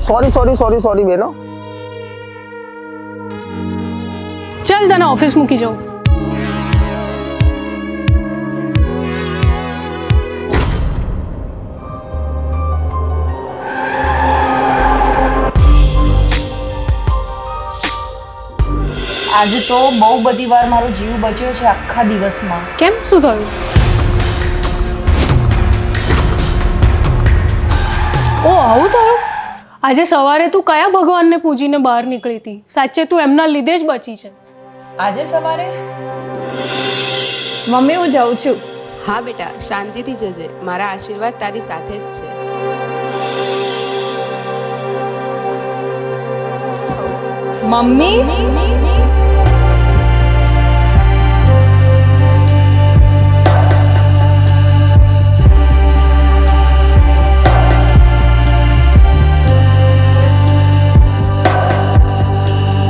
Sorry બેનો. ચાલ તને ઓફિસ મૂકી જાઉં. આજે તો બહુ બધી વાર મારો જીવ બચ્યો છે આખા દિવસમાં. કેમ, શું થયું? ઓ આવું થયું? આજે સવારે તું કયા ભગવાનને પૂજીને બહાર નીકળી હતી? સાચે તું એમના લીધે જ બચી છે. આજે સવારે મમ્મી હું જાઉં છું. હા બેટા, શાંતિથી જજે. મારા આશીર્વાદ તારી સાથે જ છે. મમ્મી